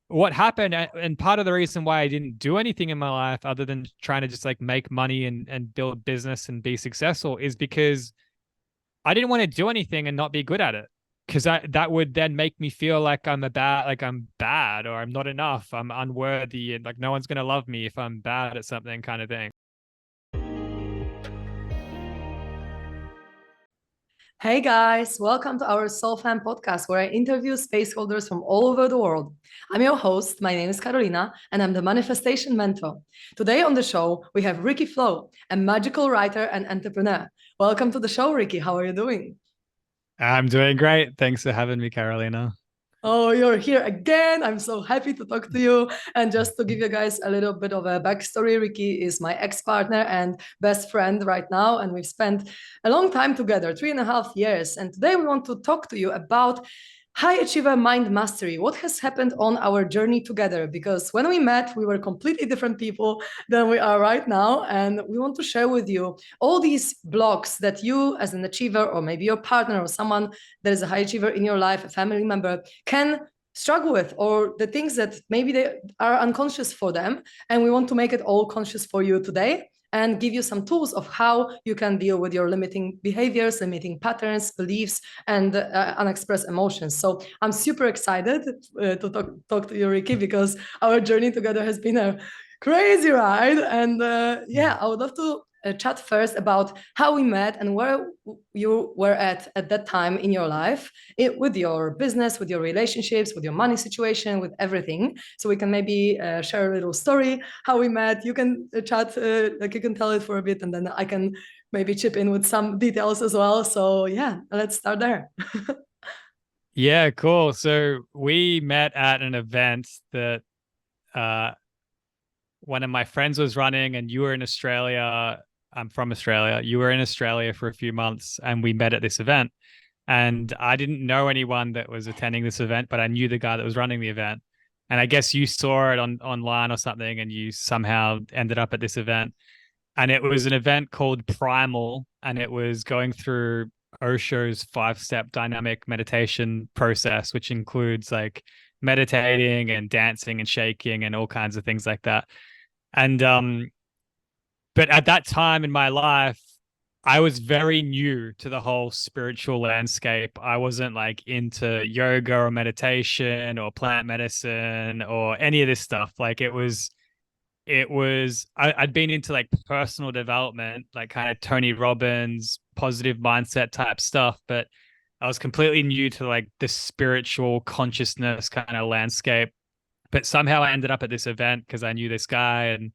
what happened, and part of the reason why I didn't do anything in my life other than trying to just like make money and build business and be successful is because I didn't want to do anything and not be good at it. Because that would then make me feel like I'm bad or I'm not enough, I'm unworthy, and like no one's gonna love me if I'm bad at something, kind of thing. Hey guys, welcome to our SoulFam Podcast, where I interview space holders from all over the world. I'm your host. My name is Karolina, and I'm the manifestation mentor. Today on the show, we have Ricky Flo, a magical writer and entrepreneur. Welcome to the show, Ricky. How are you doing? I'm doing great. Thanks for having me, Carolina. Oh, you're here again. I'm so happy to talk to you. And just to give you guys a little bit of a backstory, Ricky is my ex-partner and best friend right now. And we've spent a long time together, 3.5 years. And today we want to talk to you about high achiever mind mastery. What has happened on our journey together? Because when we met, we were completely different people than we are right now. And we want to share with you all these blocks that you, as an achiever, or maybe your partner or someone that is a high achiever in your life, a family member, can struggle with, or the things that maybe they are unconscious for them. And we want to make it all conscious for you today and give you some tools of how you can deal with your limiting behaviors, limiting patterns, beliefs, and unexpressed emotions. So I'm super excited to talk to you, Ricky, because our journey together has been a crazy ride. And yeah, I would love to chat first about how we met and where you were at that time in your life, with your business, with your relationships, with your money situation, with everything. So we can maybe share a little story how we met. You can chat, like you can tell it for a bit, and then I can maybe chip in with some details as well. So yeah, let's start there. Yeah, cool. So we met at an event that uh one of my friends was running, and you were in Australia. I'm from Australia. You were in Australia for a few months, and we met at this event. And I didn't know anyone that was attending this event, but I knew the guy that was running the event. And I guess you saw it on online or something, and you somehow ended up at this event. And it was an event called Primal, and it was going through Osho's 5 step dynamic meditation process, which includes like meditating and dancing and shaking and all kinds of things like that. And but at that time in my life, I was very new to the whole spiritual landscape. I wasn't like into yoga or meditation or plant medicine or any of this stuff. Like I'd been into like personal development, like kind of Tony Robbins, positive mindset type stuff, but I was completely new to like the spiritual consciousness kind of landscape. But somehow I ended up at this event because I knew this guy and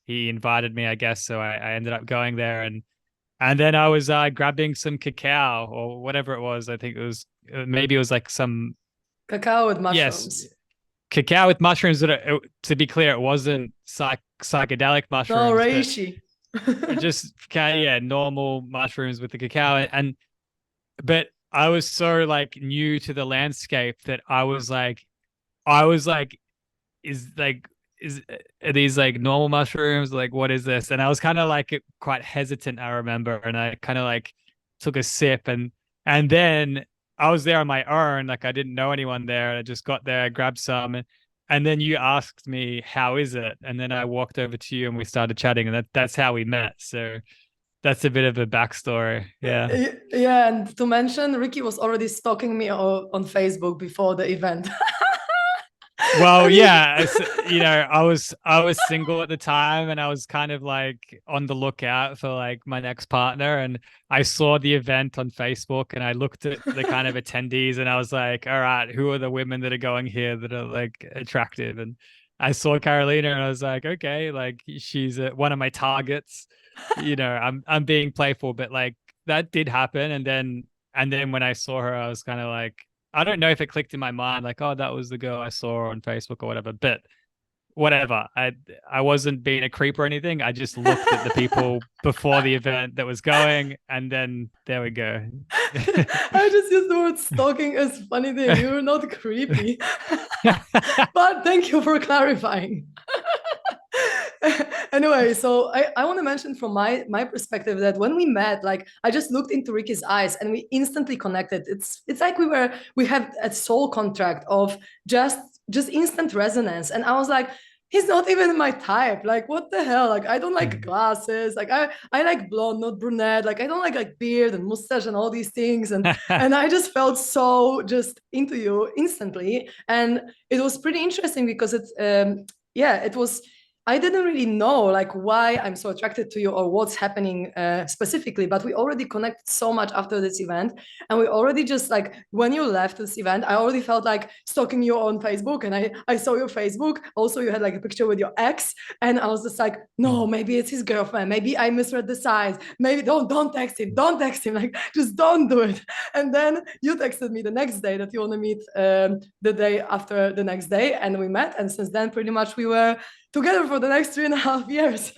he invited me, I guess. So I ended up going there, and then I was grabbing some cacao or whatever it was. I think it was maybe it was like some, Cacao with yes, mushrooms. cacao with mushrooms. To be clear, it wasn't psychedelic No, mushrooms, but reishi. just yeah, normal mushrooms with the cacao. And but I was so like new to the landscape that I was like, is like is are these like normal mushrooms? Like, what is this? And I was kind of like quite hesitant, I remember, and I kind of like took a sip, and then I was there on my own, like I didn't know anyone there. I just got there, grabbed some, and then you asked me how is it, and then I walked over to you and we started chatting, and that's how we met. So that's a bit of a backstory. Yeah. Yeah, and to mention, Ricky was already stalking me on Facebook before the event. Well, And he, yeah, I was single at the time, and I was kind of like on the lookout for like my next partner, and I saw the event on Facebook, and I looked at the kind of attendees, and I was like, all right, who are the women that are going here that are like attractive? And I saw Carolina, and I was like, okay, like she's one of my targets. I'm being playful, but like that did happen, and then when I saw her, I was kind of like, I don't know if it clicked in my mind, like, oh, that was the girl I saw on Facebook or whatever. But whatever. I wasn't being a creep or anything. I just looked at the people before the event that was going, and then there we go. I just used the word stalking as funny thing. You're not creepy. But thank you for clarifying. Anyway, so I want to mention from my perspective that when we met, like I just looked into Ricky's eyes and we instantly connected. It's like we had a soul contract of just just instant resonance. And I was like, he's not even my type. Like, what the hell? Like, I don't like glasses. Like, I like blonde, not brunette. Like, I don't like beard and mustache and all these things. And I just felt so just into you instantly. And it was pretty interesting because it's yeah, it was. I didn't really know like why I'm so attracted to you or what's happening specifically, but we already connected so much after this event, and we already just like when you left this event, I already felt like stalking you on Facebook, and I saw your Facebook. Also, you had like a picture with your ex, and I was just like, no, maybe it's his girlfriend. Maybe I misread the signs. Maybe don't text him. Don't text him. Like just don't do it. And then you texted me the next day that you want to meet the day after the next day, and we met. And since then, pretty much we were together for the next 3.5 years.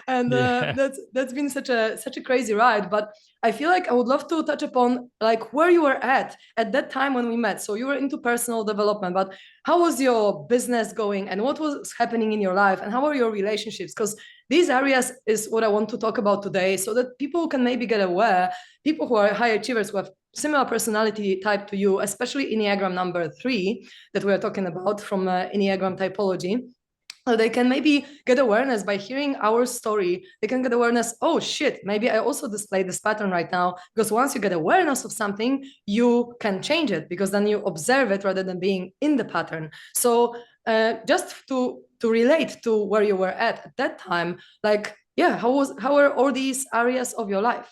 And Yeah. that's been such a crazy ride. But I feel like I would love to touch upon like where you were at that time when we met. So you were into personal development, but how was your business going and what was happening in your life and how are your relationships? Because these areas is what I want to talk about today so that people can maybe get aware, people who are high achievers who have similar personality type to you, especially Enneagram number 3 that we are talking about from Enneagram typology. So they can maybe get awareness by hearing our story. They can get awareness, oh shit, maybe I also display this pattern right now. Because once you get awareness of something, you can change it because then you observe it rather than being in the pattern. So just to relate to where you were at that time, like, yeah, how were all these areas of your life?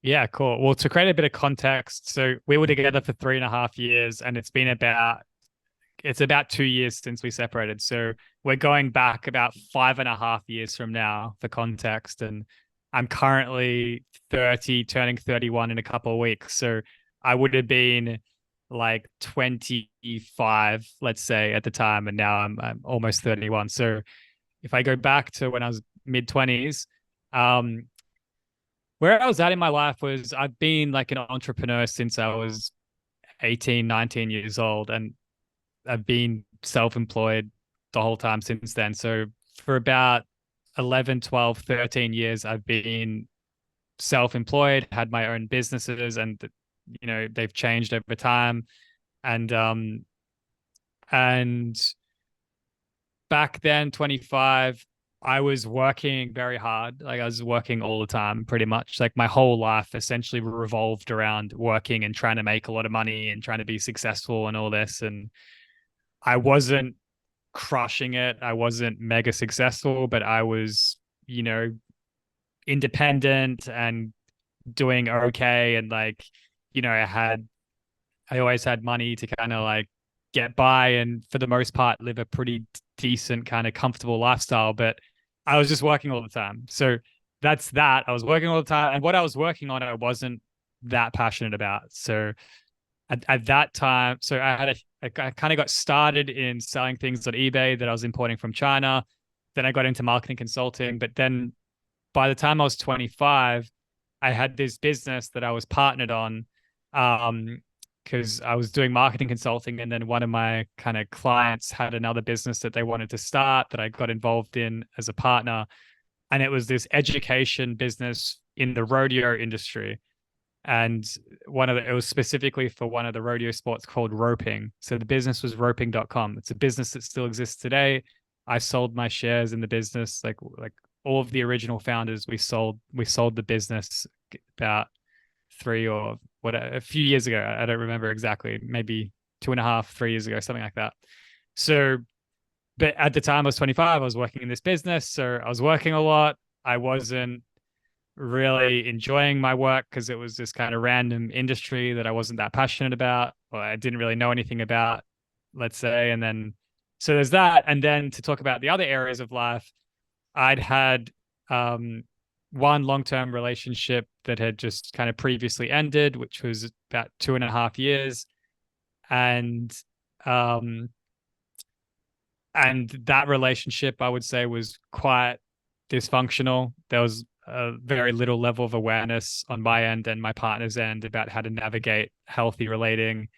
Yeah, cool. Well, to create a bit of context, so we were together for 3.5 years, and it's about 2 years since we separated. So we're going back about 5.5 years from now for context. And I'm currently 30, turning 31 in a couple of weeks. So I would have been like 25, let's say, at the time. And now I'm almost 31. So if I go back to when I was mid 20s, um, where I was at in my life was I've been like an entrepreneur since I was 18, 19 years old. And I've been self-employed the whole time since then. So for about 11, 12, 13 years, I've been self-employed, had my own businesses, and they've changed over time. And back then, 25, I was working very hard. Like I was working all the time, pretty much. Like my whole life essentially revolved around working and trying to make a lot of money and trying to be successful and all this. And I wasn't crushing it. I wasn't mega successful, but I was, independent and doing okay. And like, I always had money to kind of like get by and for the most part live a pretty decent kind of comfortable lifestyle. But I was just working all the time. So that's that. I was working all the time. And what I was working on, I wasn't that passionate about. So at that time, so I kind of got started in selling things on eBay that I was importing from China. Then I got into marketing consulting. But then by the time I was 25, I had this business that I was partnered on because I was doing marketing consulting. And then one of my kind of clients had another business that they wanted to start that I got involved in as a partner. And it was this education business in the rodeo industry. And it was specifically for one of the rodeo sports called roping. So the business was roping.com. It's a business that still exists today. I sold my shares in the business, like all of the original founders. We sold the business about a few years ago. I don't remember exactly, maybe 2.5, 3 years ago, something like that. So, but at the time I was 25, I was working in this business. So I was working a lot. I wasn't really enjoying my work because it was this kind of random industry that I wasn't that passionate about, or I didn't really know anything about, let's say. And then, so there's that. And then to talk about the other areas of life, I'd had one long-term relationship that had just kind of previously ended, which was about 2.5 years. Um, and that relationship, I would say, was quite dysfunctional. There was a very little level of awareness on my end and my partner's end about how to navigate healthy relating.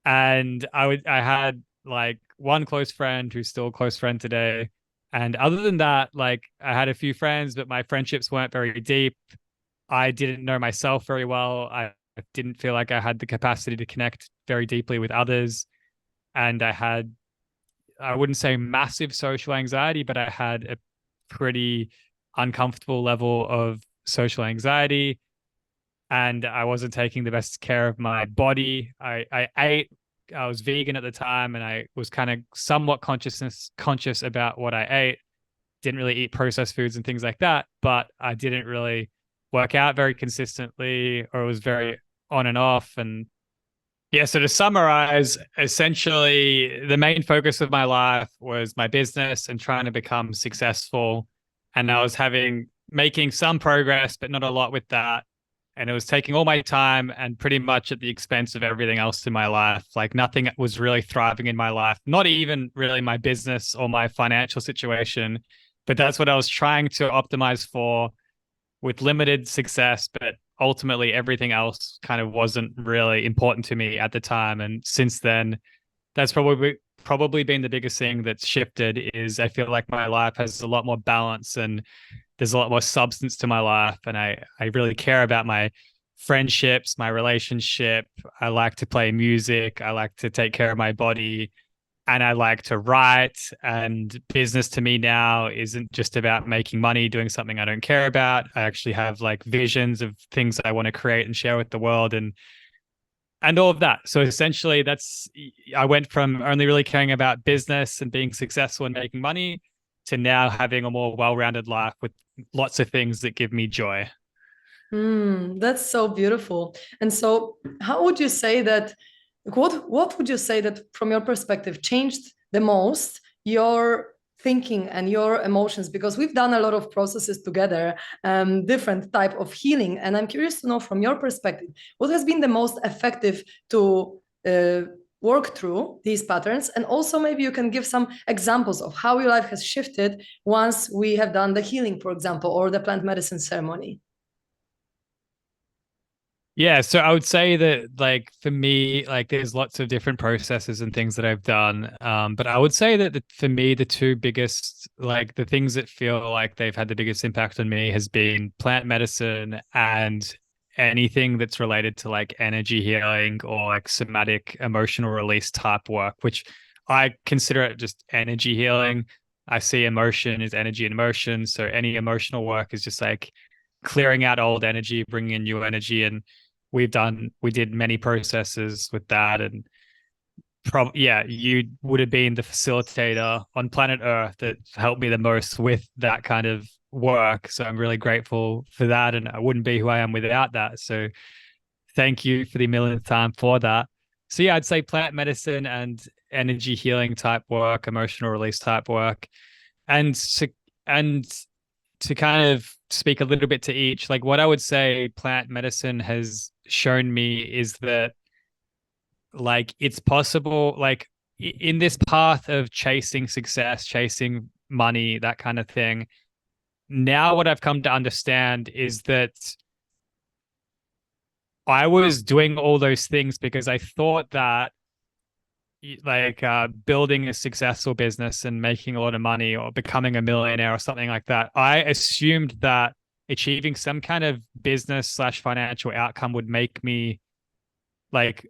And I had like one close friend who's still a close friend today. And other than that, like I had a few friends, but my friendships weren't very deep. I didn't know myself very well. I didn't feel like I had the capacity to connect very deeply with others. and I wouldn't say massive social anxiety, but I had a pretty uncomfortable level of social anxiety, and I wasn't taking the best care of my body. I ate, I was vegan at the time, and I was kind of somewhat conscious about what I ate. Didn't really eat processed foods and things like that, but I didn't really work out very consistently, or it was very on and off. And yeah, so to summarize, essentially the main focus of my life was my business and trying to become successful. And I was making some progress, but not a lot with that. And it was taking all my time and pretty much at the expense of everything else in my life. Like nothing was really thriving in my life, not even really my business or my financial situation. But that's what I was trying to optimize for with limited success, but ultimately everything else kind of wasn't really important to me at the time. And since then, that's probably been the biggest thing that's shifted. Is I feel like my life has a lot more balance and there's a lot more substance to my life, and I really care about my friendships, my relationship. I like to play music, I like to take care of my body, and I like to write. And business to me now isn't just about making money doing something I don't care about. I actually have like visions of things I want to create and share with the world, and all of that. So essentially I went from only really caring about business and being successful and making money to now having a more well-rounded life with lots of things that give me joy. That's so beautiful. And so how would you say that, what would you say that from your perspective changed the most your thinking and your emotions? Because we've done a lot of processes together, different type of healing. And I'm curious to know from your perspective, what has been the most effective to work through these patterns? And also maybe you can give some examples of how your life has shifted once we have done the healing, for example, or the plant medicine ceremony. Yeah, so I would say that like for me, like there's lots of different processes and things that I've done. But I would say that for me, the two biggest, like the things that feel like they've had the biggest impact on me has been plant medicine and anything that's related to like energy healing or like somatic emotional release type work, which I consider it just energy healing. I see emotion is energy and emotion. So any emotional work is just like clearing out old energy, bringing in new energy. And we did many processes with that. And yeah, you would have been the facilitator on planet Earth that helped me the most with that kind of work. So I'm really grateful for that. And I wouldn't be who I am without that. So thank you for the millionth time for that. So yeah, I'd say plant medicine and energy healing type work, emotional release type work. And and to kind of speak a little bit to each, like what I would say plant medicine has shown me is that like it's possible, like in this path of chasing success, chasing money, that kind of thing. Now, what I've come to understand is that I was doing all those things because I thought that like building a successful business and making a lot of money or becoming a millionaire or something like that, I assumed that achieving some kind of business slash financial outcome would make me like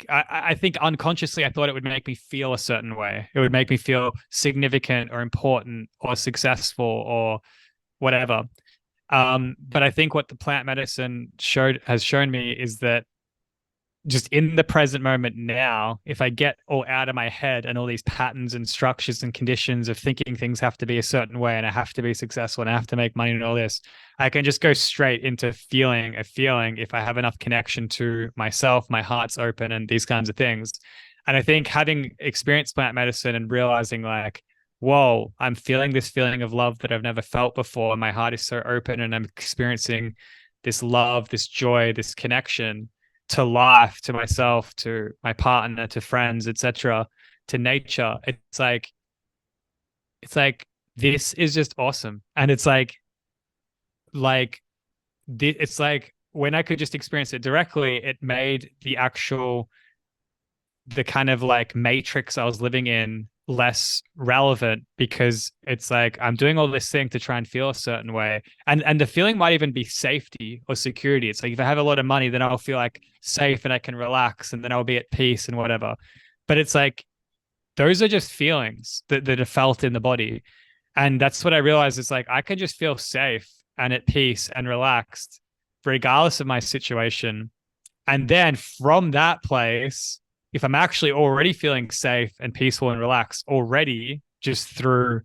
I think unconsciously I thought it would make me feel a certain way. It would make me feel significant or important or successful or whatever. But I think what the plant medicine has shown me is that just in the present moment now, if I get all out of my head and all these patterns and structures and conditions of thinking things have to be a certain way and I have to be successful and I have to make money and all this, I can just go straight into feeling a feeling if I have enough connection to myself, my heart's open and these kinds of things. And I think having experienced plant medicine and realizing like, whoa, I'm feeling this feeling of love that I've never felt before. And my heart is so open and I'm experiencing this love, this joy, this connection to life, to myself, to my partner, to friends, etc., to nature. It's like this is just awesome. And like it's like when I could just experience it directly, it made the kind of like matrix I was living in less relevant, because it's like I'm doing all this thing to try and feel a certain way, and the feeling might even be safety or security. It's like if I have a lot of money, then I'll feel like safe and I can relax and then I'll be at peace and whatever. But it's like, those are just feelings that are felt in the body. And that's what I realized is like, I can just feel safe and at peace and relaxed, regardless of my situation. And then from that place, if I'm actually already feeling safe and peaceful and relaxed already, just through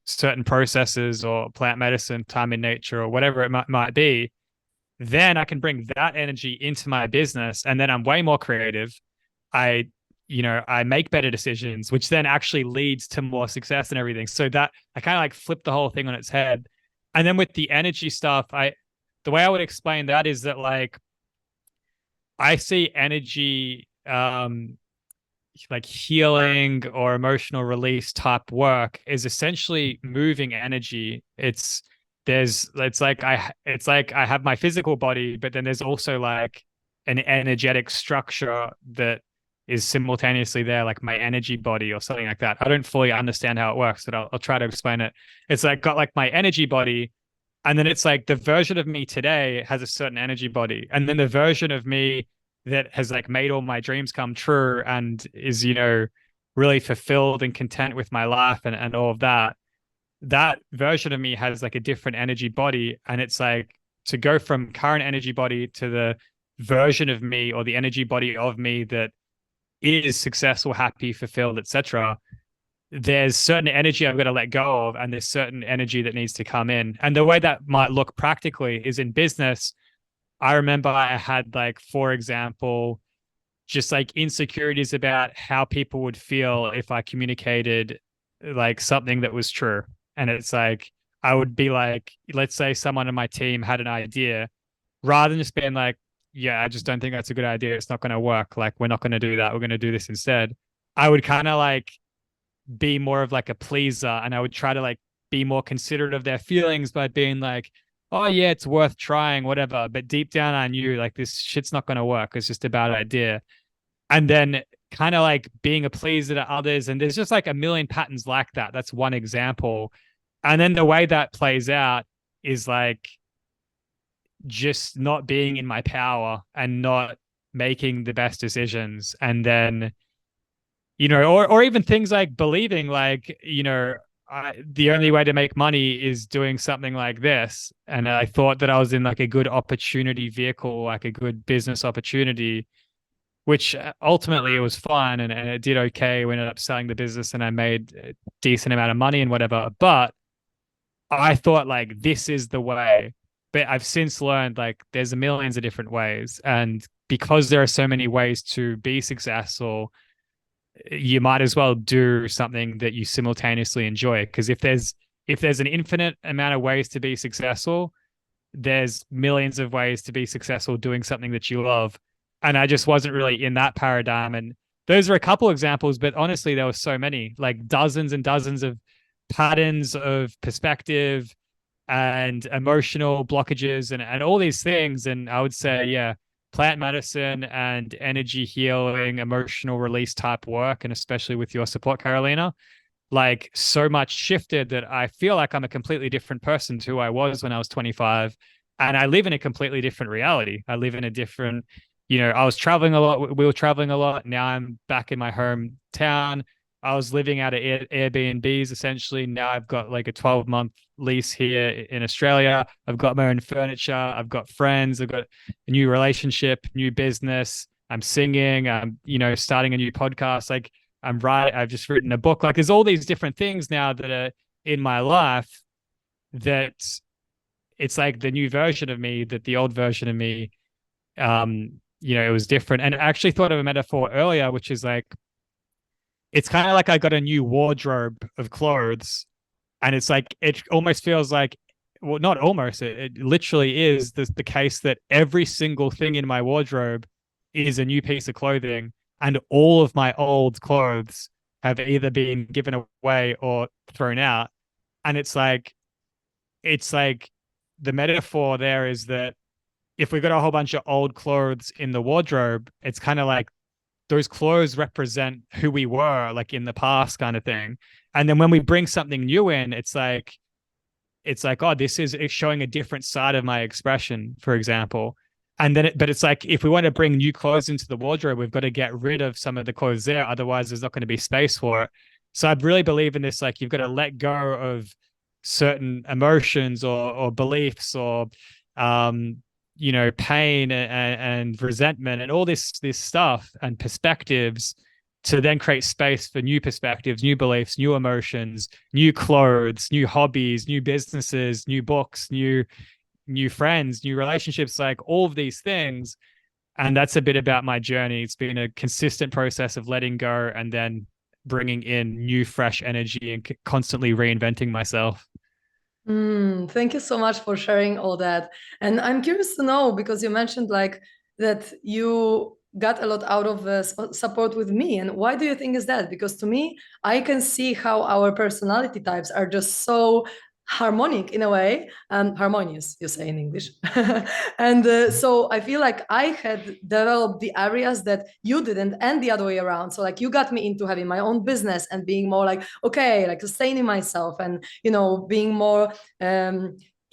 certain processes or plant medicine, time in nature, or whatever it might be, then I can bring that energy into my business. And then I'm way more creative. I, I make better decisions, which then actually leads to more success and everything. So that I kind of like flip the whole thing on its head. And then with the energy stuff, the way I would explain that is that like I see energy like healing or emotional release type work is essentially moving energy. It's like I have my physical body, but then there's also like an energetic structure that is simultaneously there, like my energy body or something like that. I don't fully understand how it works, but I'll try to explain it. It's like got like my energy body, and then it's like the version of me today has a certain energy body, and then the version of me that has like made all my dreams come true and is, really fulfilled and content with my life and all of that, that version of me has like a different energy body. And it's like to go from current energy body to the version of me or the energy body of me that is successful, happy, fulfilled, etc. There's certain energy I've got to let go of, and there's certain energy that needs to come in. And the way that might look practically is in business. I remember I had like, for example, just like insecurities about how people would feel if I communicated like something that was true. And it's like, I would be like, let's say someone on my team had an idea, rather than just being like, yeah, I just don't think that's a good idea. It's not going to work. Like, we're not going to do that. We're going to do this instead. I would kind of like be more of like a pleaser, and I would try to like be more considerate of their feelings by being like, oh yeah, it's worth trying, whatever. But deep down I knew like this shit's not going to work. It's just a bad idea. And then kind of like being a pleaser to others. And there's just like a million patterns like that. That's one example. And then the way that plays out is like just not being in my power and not making the best decisions. And then, or even things like believing like, the only way to make money is doing something like this. And I thought that I was in like a good opportunity vehicle, like a good business opportunity, which ultimately it was fun and it did okay. We ended up selling the business and I made a decent amount of money and whatever. But I thought like this is the way. But I've since learned like there's millions of different ways. And because there are so many ways to be successful, you might as well do something that you simultaneously enjoy. Because if there's an infinite amount of ways to be successful, there's millions of ways to be successful doing something that you love. And I just wasn't really in that paradigm. And those are a couple examples, but honestly, there were so many, like dozens and dozens of patterns of perspective and emotional blockages and all these things. And I would say, yeah, plant medicine and energy healing, emotional release type work, and especially with your support, Karolina, like so much shifted that I feel like I'm a completely different person to who I was when I was 25. And I live in a completely different reality. I live in a different, I was traveling a lot. We were traveling a lot. Now I'm back in my hometown. I was living out of Airbnbs essentially. Now I've got like a 12-month lease here in Australia. I've got my own furniture. I've got friends. I've got a new relationship, new business. I'm singing. I'm, starting a new podcast. Like I've just written a book. Like there's all these different things now that are in my life that it's like the new version of me, that the old version of me, it was different. And I actually thought of a metaphor earlier, which is like, it's kind of like I got a new wardrobe of clothes, and it's like, it almost feels like, well, not almost, it literally is the case that every single thing in my wardrobe is a new piece of clothing, and all of my old clothes have either been given away or thrown out. And it's like the metaphor there is that if we got a whole bunch of old clothes in the wardrobe, it's kind of like those clothes represent who we were like in the past kind of thing. And then when we bring something new in, it's like, oh, this is showing a different side of my expression, for example. And then, but it's like, if we want to bring new clothes into the wardrobe, we've got to get rid of some of the clothes there. Otherwise, there's not going to be space for it. So I really believe in this, like, you've got to let go of certain emotions or beliefs or, pain and resentment and all this stuff and perspectives, to then create space for new perspectives, new beliefs, new emotions, new clothes, new hobbies, new businesses, new books, new friends, new relationships, like all of these things. And that's a bit about my journey. It's been a consistent process of letting go and then bringing in new, fresh energy and constantly reinventing myself. Thank you so much for sharing all that. And I'm curious to know, because you mentioned like that you got a lot out of support with me. And why do you think is that? Because to me, I can see how our personality types are just so harmonic in a way, harmonious, you say in English. And so I feel like I had developed the areas that you didn't, and the other way around. So like you got me into having my own business and being more like, okay, like sustaining myself and, being more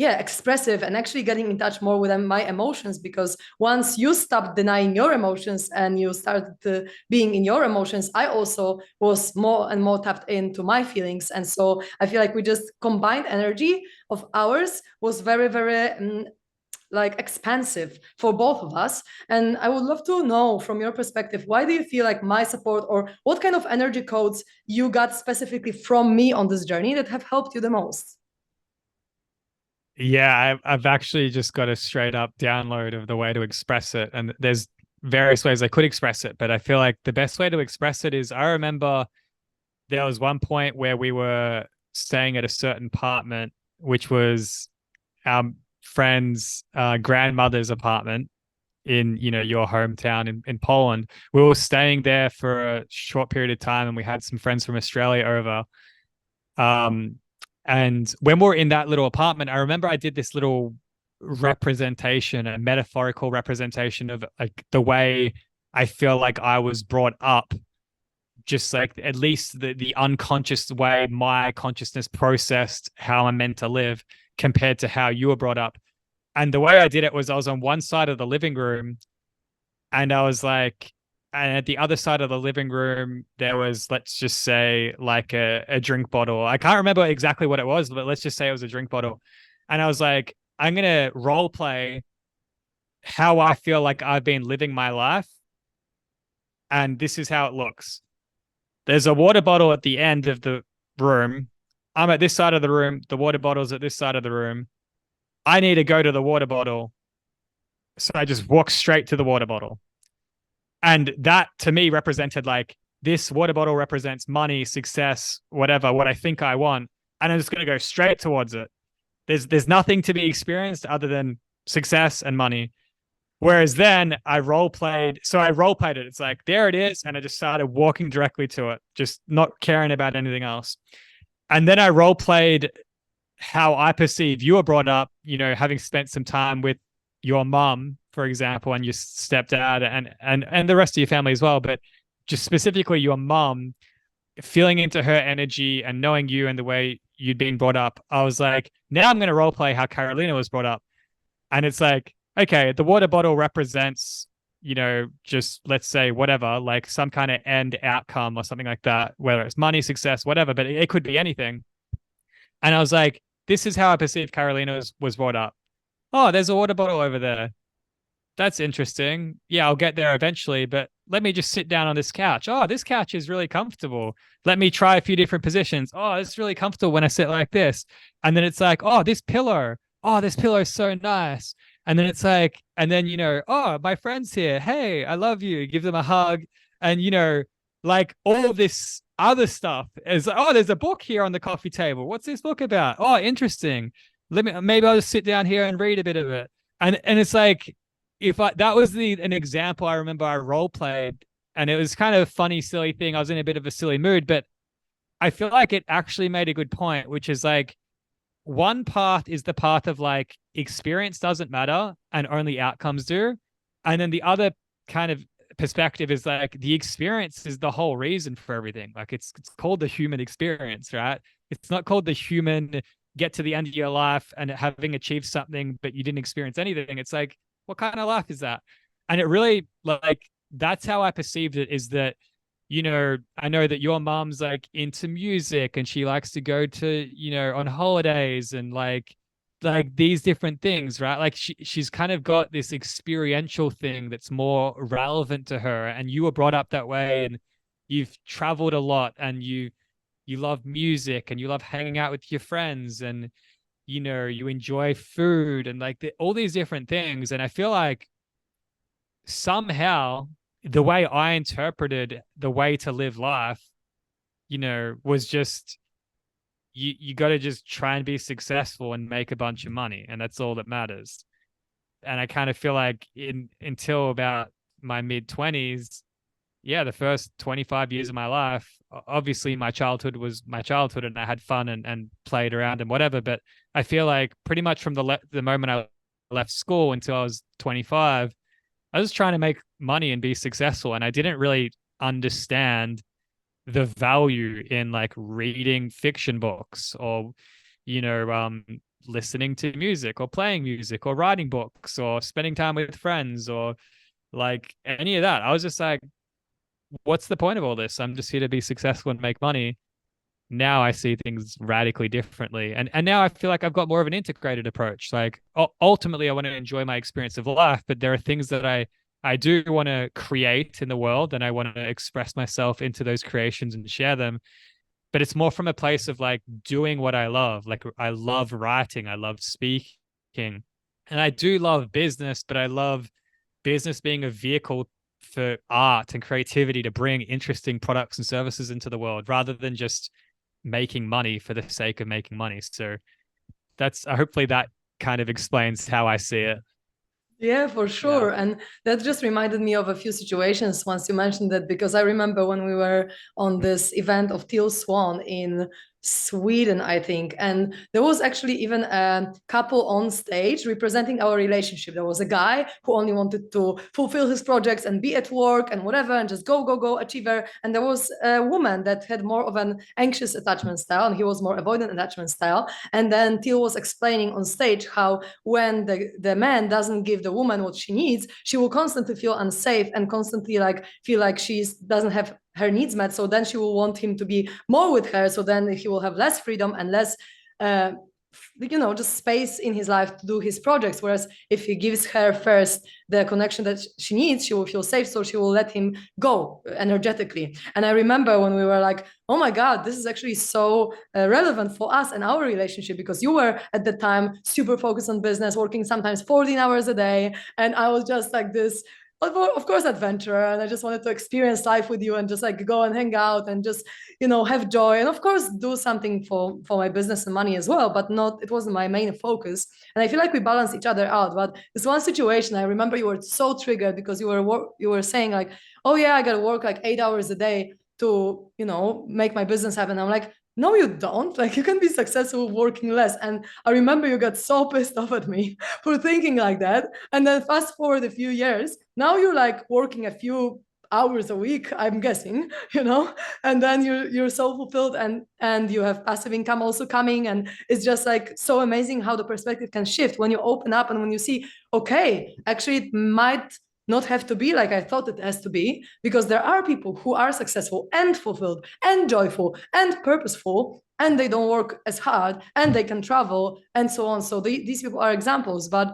expressive and actually getting in touch more with my emotions, because once you stop denying your emotions and you started being in your emotions, I also was more and more tapped into my feelings. And so I feel like we just combined energy of ours was very, very like expansive for both of us. And I would love to know from your perspective, why do you feel like my support, or what kind of energy codes you got specifically from me on this journey that have helped you the most? Yeah, I've actually just got a straight up download of the way to express it. And there's various ways I could express it, but I feel like the best way to express it is, I remember there was one point where we were staying at a certain apartment, which was our friend's grandmother's apartment in, your hometown in Poland. We were staying there for a short period of time, and we had some friends from Australia over. Um, and when we were in that little apartment, I remember I did this little representation, a metaphorical representation of like the way I feel like I was brought up, just like at least the unconscious way my consciousness processed how I'm meant to live compared to how you were brought up. And the way I did it was, I was on one side of the living room, and I was like, and at the other side of the living room, there was, let's just say, like a drink bottle. I can't remember exactly what it was, but let's just say it was a drink bottle. And I was like, I'm going to role play how I feel like I've been living my life. And this is how it looks. There's a water bottle at the end of the room. I'm at this side of the room. The water bottle's at this side of the room. I need to go to the water bottle. So I just walk straight to the water bottle. And that to me represented like, this water bottle represents money, success, whatever, what I think I want. And I'm just going to go straight towards it. There's nothing to be experienced other than success and money. Whereas then I role played. So I role played it. It's like, there it is. And I just started walking directly to it, just not caring about anything else. And then I role played how I perceive you were brought up, having spent some time with your mom, for example, and your stepdad and the rest of your family as well. But just specifically your mom, feeling into her energy and knowing you and the way you'd been brought up. I was like, now I'm going to role play how Karolina was brought up. And it's like, okay, the water bottle represents, just let's say whatever, like some kind of end outcome or something like that, whether it's money, success, whatever, but it could be anything. And I was like, this is how I perceive Karolina was brought up. Oh, there's a water bottle over there. That's interesting. Yeah, I'll get there eventually, but let me just sit down on this couch. Oh, this couch is really comfortable. Let me try a few different positions. Oh, it's really comfortable when I sit like this. And then it's like, oh, this pillow. Oh, this pillow is so nice. And then it's like, and then, oh, my friend's here. Hey, I love you. Give them a hug. And, like all of this other stuff is, oh, there's a book here on the coffee table. What's this book about? Oh, interesting. Maybe I'll just sit down here and read a bit of it. And it's like, that was an example I remember I role played, and it was kind of a funny, silly thing. I was in a bit of a silly mood, but I feel like it actually made a good point, which is like, one path is the path of like, experience doesn't matter and only outcomes do. And then the other kind of perspective is like, the experience is the whole reason for everything. Like it's called the human experience, right? It's not called the human get to the end of your life and having achieved something, but you didn't experience anything. It's like, what kind of life is that? And it really, like, that's how I perceived it, is that, I know that your mom's like into music and she likes to go to, on holidays and like these different things, right? Like she's kind of got this experiential thing that's more relevant to her. And you were brought up that way, and you've traveled a lot, and you love music and you love hanging out with your friends, and you enjoy food and like all these different things. And I feel like somehow the way I interpreted the way to live life, was just you got to just try and be successful and make a bunch of money, and that's all that matters. And I kind of feel like in until about my mid 20s, yeah, the first 25 years of my life, obviously my childhood was my childhood and I had fun and played around and whatever. But I feel like pretty much from the moment I left school until I was 25, I was trying to make money and be successful. And I didn't really understand the value in like reading fiction books or, you know, um, listening to music or playing music or writing books or spending time with friends or like any of that. I was just like, what's the point of all this? I'm just here to be successful and make money. Now I see things radically differently. And now I feel like I've got more of an integrated approach. Like ultimately I want to enjoy my experience of life, but there are things that I do want to create in the world, and I want to express myself into those creations and share them. But it's more from a place of like doing what I love. Like I love writing, I love speaking, and I do love business, but I love business being a vehicle for art and creativity to bring interesting products and services into the world rather than just making money for the sake of making money. So that's hopefully that kind of explains how I see it. Yeah, for sure. Yeah. And that just reminded me of a few situations once you mentioned that, because I remember when we were on this event of Teal Swan in Sweden, I think. And there was actually even a couple on stage representing our relationship. There was a guy who only wanted to fulfill his projects and be at work and whatever and just go, go, go, achiever. And there was a woman that had more of an anxious attachment style, and he was more avoidant attachment style. And then Teal was explaining on stage how when the man doesn't give the woman what she needs, she will constantly feel unsafe and constantly like feel like she doesn't have her needs met. So then she will want him to be more with her. So then he will have less freedom and less just space in his life to do his projects. Whereas if he gives her first the connection that she needs, she will feel safe, so she will let him go energetically. And I remember when we were like, oh my god, this is actually so relevant for us and our relationship, because you were at the time super focused on business, working sometimes 14 hours a day, and I was just like this, of course, adventurer, and I just wanted to experience life with you and just like go and hang out and just have joy, and of course do something for my business and money as well, but not, it wasn't my main focus. And I feel like we balance each other out. But this one situation, I remember you were so triggered because you were saying like, oh yeah, I gotta work like 8 hours a day to make my business happen. I'm like, no, you don't. Like, you can be successful working less. And I remember you got so pissed off at me for thinking like that. And then fast forward a few years, now you're like working a few hours a week, I'm guessing, and then you're so fulfilled, and you have passive income also coming. And it's just like so amazing how the perspective can shift when you open up and when you see, okay, actually it might not have to be like I thought it has to be, because there are people who are successful and fulfilled and joyful and purposeful, and they don't work as hard, and they can travel and so on. So these people are examples. But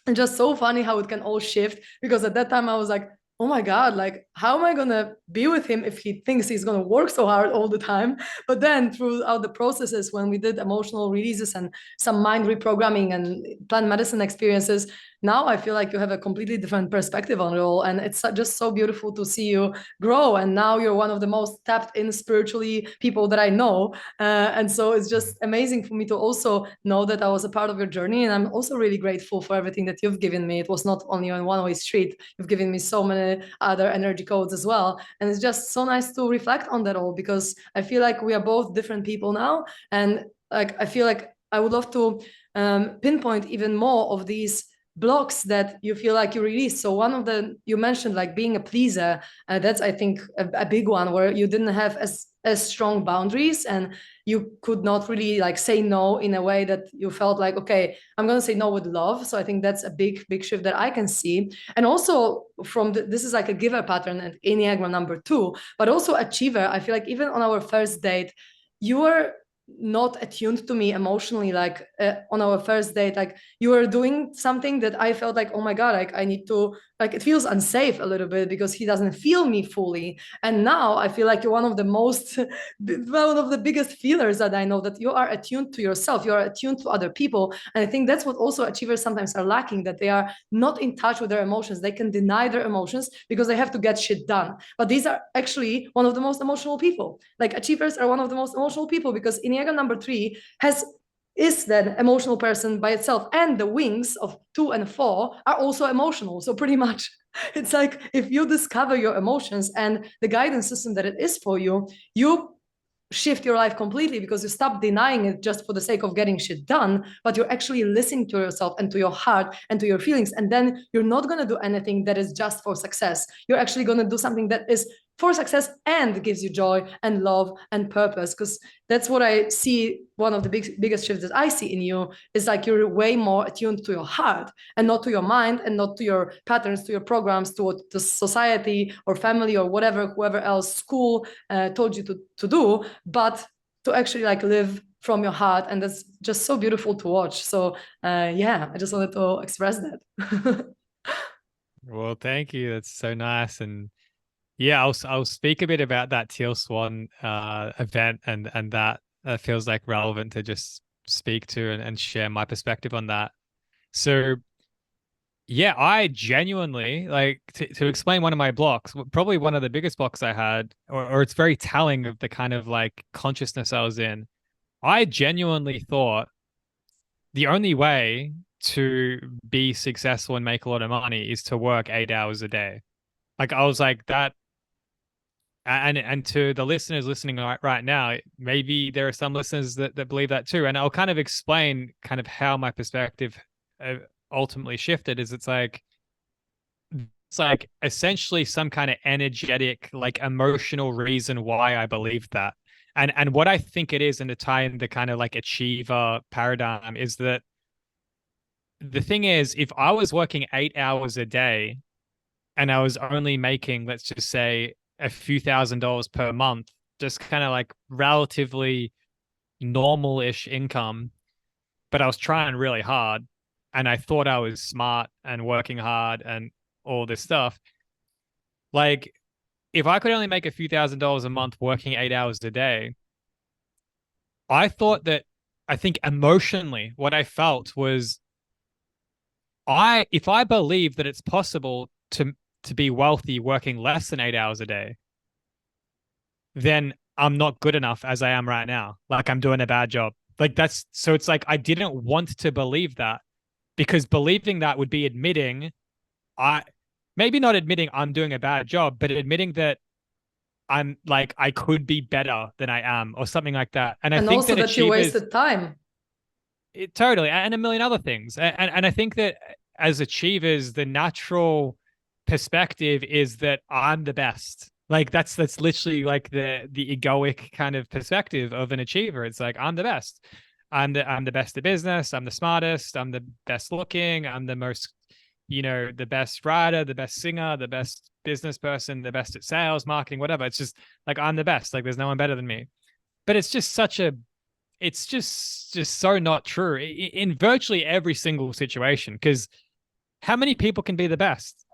it's just so funny how it can all shift, because at that time I was like, oh my god, like how am I gonna be with him if he thinks he's gonna work so hard all the time? But then throughout the processes, when we did emotional releases and some mind reprogramming and plant medicine experiences, now I feel like you have a completely different perspective on it all, and it's just so beautiful to see you grow. And now you're one of the most tapped in spiritually people that I know, and so it's just amazing for me to also know that I was a part of your journey. And I'm also really grateful for everything that you've given me. It was not only a one-way street. You've given me so many other energy codes as well, and it's just so nice to reflect on that all, because I feel like we are both different people now. And like I feel like I would love to pinpoint even more of these blocks that you feel like you released. So one of the, you mentioned like being a pleaser, that's I think a big one, where you didn't have as strong boundaries, and you could not really like say no in a way that you felt like, okay, I'm going to say no with love. So I think that's a big shift that I can see. And also from this is like a giver pattern and Enneagram number 2, but also achiever. I feel like even on our first date, you were not attuned to me emotionally. Like on our first date, like you were doing something that I felt like, oh my god, like I need to, like it feels unsafe a little bit because he doesn't feel me fully. And now I feel like you're one of the most one of the biggest feelers that I know, that you are attuned to yourself, you are attuned to other people. And I think that's what also achievers sometimes are lacking, that they are not in touch with their emotions. They can deny their emotions because they have to get shit done, but these are actually one of the most emotional people. Like achievers are one of the most emotional people, because Enneagram number 3 is that emotional person by itself, and the wings of 2 and 4 are also emotional. So pretty much it's like, if you discover your emotions and the guidance system that it is for you, you shift your life completely, because you stop denying it just for the sake of getting shit done, but you're actually listening to yourself and to your heart and to your feelings. And then you're not going to do anything that is just for success. You're actually going to do something that is for success and gives you joy and love and purpose. Because that's what I see. One of the biggest shifts that I see in you is like you're way more attuned to your heart and not to your mind, and not to your patterns, to your programs, to what the society or family or whatever, whoever else, school told you to do, but to actually like live from your heart. And that's just so beautiful to watch. So yeah, I just wanted to express that. Well, thank you. That's so nice. And yeah, I'll speak a bit about that Teal Swan event, and that feels like relevant to just speak to and share my perspective on that. So yeah, I genuinely like to explain one of my blocks, probably one of the biggest blocks I had, or it's very telling of the kind of like consciousness I was in. I genuinely thought the only way to be successful and make a lot of money is to work 8 hours a day. Like I was like that. And to the listeners listening right now, maybe there are some listeners that believe that too. And I'll kind of explain kind of how my perspective ultimately shifted. Is it's like essentially some kind of energetic, like emotional reason why I believe that. And what I think it is, and to tie in the kind of like achiever paradigm, is that the thing is, if I was working 8 hours a day and I was only making, let's just say, a few $1,000s per month, just kind of like relatively normal-ish income, but I was trying really hard and I thought I was smart and working hard and all this stuff. Like, if I could only make a few $1,000s a month working 8 hours a day, I think emotionally, what I felt was if I believe that it's possible to be wealthy working less than 8 hours a day, then I'm not good enough as I am right now. Like I'm doing a bad job. Like so it's like I didn't want to believe that, because believing that would be admitting I maybe not admitting I'm doing a bad job, but admitting that I'm like I could be better than I am or something like that. And I And think also that that you achievers wasted time. totally, and a million other things. And I think that as achievers, the natural perspective is that I'm the best. Like that's literally like the egoic kind of perspective of an achiever. It's like I'm the best. I'm the best at business. I'm the smartest. I'm the best looking. I'm the most, the best writer, the best singer, the best business person, the best at sales, marketing, whatever. It's just like I'm the best. Like there's no one better than me. But it's just so not true in virtually every single situation. Because how many people can be the best?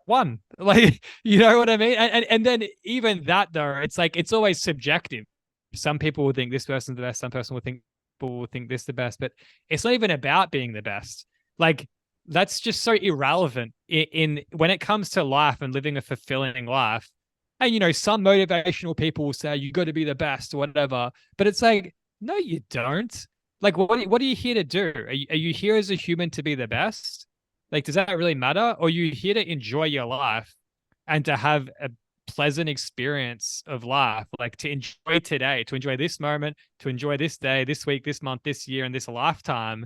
One. Like, you know what I mean? And then even that though, it's like it's always subjective. Some people will think this person's the best, some person will think people will think this the best, but it's not even about being the best. Like that's just so irrelevant in when it comes to life and living a fulfilling life. And some motivational people will say you got to be the best or whatever, but it's like no, you don't. Like, what are you here to do? Are you here as a human to be the best? Like, does that really matter? Or are you here to enjoy your life and to have a pleasant experience of life? Like, to enjoy today, to enjoy this moment, to enjoy this day, this week, this month, this year, and this lifetime.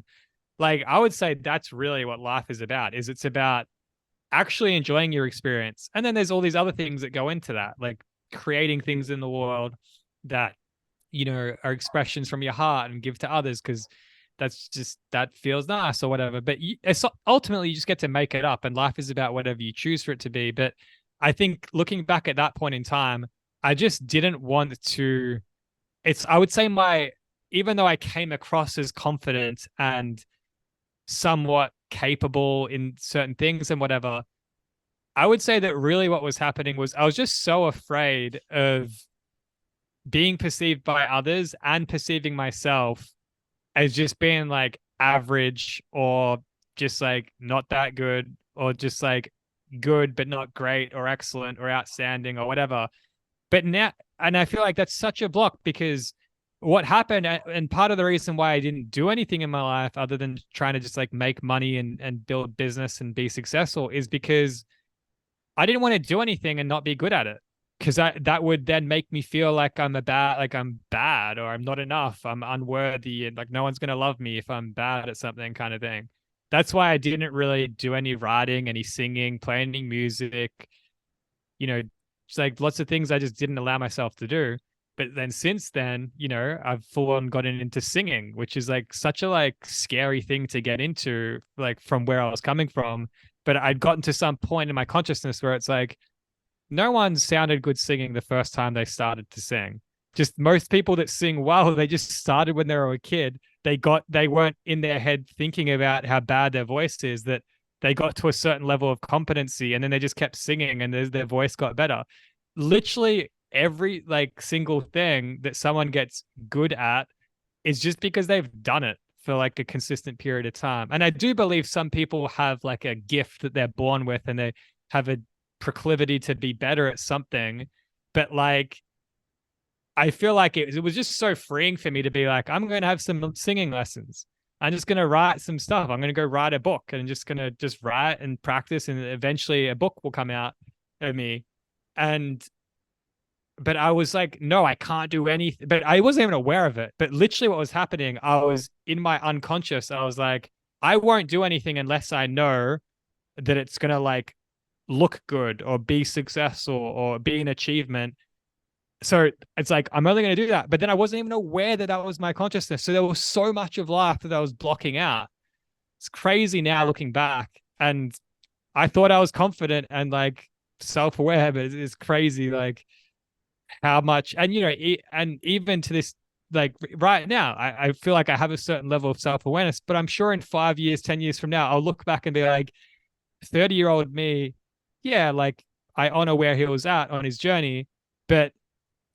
Like, I would say that's really what life is about, it's about actually enjoying your experience. And then there's all these other things that go into that, like creating things in the world that, you know, are expressions from your heart and give to others, because that feels nice or whatever. But it's ultimately you just get to make it up, and life is about whatever you choose for it to be. But I think looking back at that point in time, I just didn't want to. I would say even though I came across as confident and somewhat capable in certain things and whatever, I would say that really what was happening was I was just so afraid of being perceived by others and perceiving myself as just being like average, or just like not that good, or just like good but not great or excellent or outstanding or whatever. But now, and I feel like that's such a block, because what happened, and part of the reason why I didn't do anything in my life other than trying to just like make money and build business and be successful, is because I didn't want to do anything and not be good at it. Because that would then make me feel like I'm bad, or I'm not enough, I'm unworthy, and like no one's gonna love me if I'm bad at something, kind of thing. That's why I didn't really do any writing, any singing, play any music, you know, it's like lots of things I just didn't allow myself to do. But then since then, you know, I've full on gotten into singing, which is like such a like scary thing to get into, like from where I was coming from. But I'd gotten to some point in my consciousness where it's like, no one sounded good singing the first time they started to sing. Just most people that sing well, they just started when they were a kid. They weren't in their head thinking about how bad their voice is, that they got to a certain level of competency and then they just kept singing and their voice got better. Literally every like single thing that someone gets good at is just because they've done it for like a consistent period of time. And I do believe some people have like a gift that they're born with and they have a proclivity to be better at something. But like, I feel like it was just so freeing for me to be like, I'm going to have some singing lessons. I'm just going to write some stuff. I'm going to go write a book, and I'm just going to just write and practice. And eventually a book will come out of me. But I was like, no, I can't do anything. But I wasn't even aware of it. But literally what was happening, I was in my unconscious. I was like, I won't do anything unless I know that it's going to like look good or be successful or be an achievement. So it's like, I'm only going to do that. But then I wasn't even aware that that was my consciousness. So there was so much of life that I was blocking out. It's crazy now looking back. And I thought I was confident and like self-aware, but it's crazy like how much, and you know, and even to this, like right now, I feel like I have a certain level of self-awareness, but I'm sure in 5 years, 10 years from now, I'll look back and be like, 30-year-old me, yeah, like I honor where he was at on his journey, but